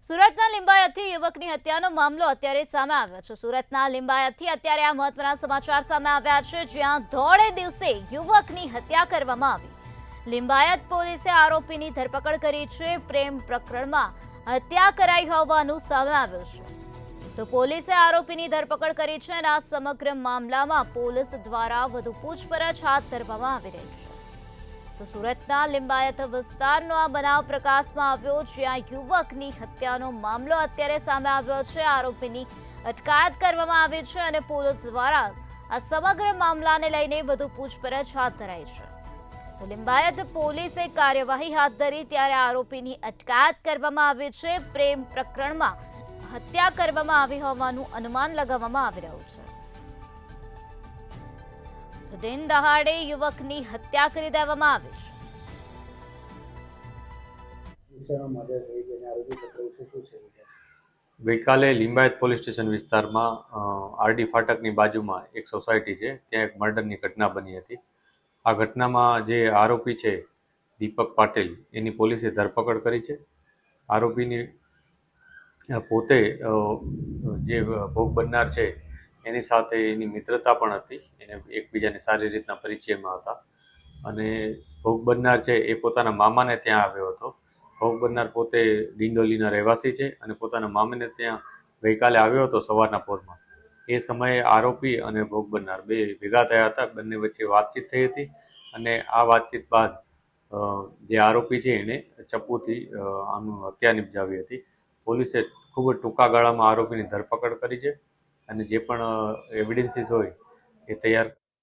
સુરતના લિંબાયતથી યુવકની હત્યાનો મામલો અત્યારે સામે આવ્યો છે। સુરતના લિંબાયતથી અત્યારે આ મહત્વના સમાચાર સામે આવ્યા છે, જ્યાં ધોળે દિવસે યુવકની હત્યા કરવામાં આવી। લિંબાયત પોલીસે આરોપીની ધરપકડ કરી છે। પ્રેમ પ્રકરણમાં હત્યા કરાઈ હોવાનું સામે આવ્યું છે, તો પોલીસે આરોપીની ધરપકડ કરી છે અને આ સમગ્ર મામલામાં પોલીસ દ્વારા વધુ પૂછપરછ હાથ ધરવામાં આવી રહી છે। તો સુરતના લિંબાયત વિસ્તારનો આ બનાવ પ્રકાશમાં આવ્યો, જ્યાં યુવકની હત્યાનો મામલો અત્યારે સામે આવ્યો છે। આરોપીની અટકાયત કરવામાં આવી છે અને પોલીસ દ્વારા આ સમગ્ર મામલાને લઈને વધુ પૂછપરછ હાથ ધરાઈ છે। તો લિંબાયત પોલીસે કાર્યવાહી હાથ ધરી ત્યારે આરોપીની અટકાયત કરવામાં આવી છે। પ્રેમ પ્રકરણમાં હત્યા કરવામાં આવી હોવાનું અનુમાન લગાવવામાં આવી રહ્યું છે। દિન દહાડે યુવકની હત્યા કરી દેવામાં આવી છે। ગઈકાલે લિંબાયત પોલીસ સ્ટેશન વિસ્તારમાં આરડી ફાટકની બાજુમાં એક સોસાયટી છે, ત્યાં એક મર્ડરની ઘટના બની હતી। આ ઘટનામાં જે આરોપી છે દીપક પાટીલ, એની પોલીસે ધરપકડ કરી છે। આરોપીની પોતે જે ભોગ બનનાર છે એની સાથે એની મિત્રતા પણ હતી, એને એકબીજાને સારી રીતના પરિચયમાં હતા અને ભોગ બનનાર છે એ પોતાના મામાને ત્યાં આવ્યો હતો। ભોગ બનનાર પોતે ડિંડોલીના રહેવાસી છે અને પોતાના મામાને ત્યાં ગઈકાલે આવ્યો હતો સવારના પોરમાં। એ સમયે આરોપી અને ભોગ બનનાર બે ભેગા થયા હતા, બંને વચ્ચે વાતચીત થઈ હતી અને આ વાતચીત બાદ જે આરોપી છે એને ચપ્પુથી આનું હત્યા નિપજાવી હતી। પોલીસે ખૂબ જ ટૂંકા ગાળામાં આરોપીની ધરપકડ કરી છે અને જે પણ એવિડન્સીસ હોય એ તૈયાર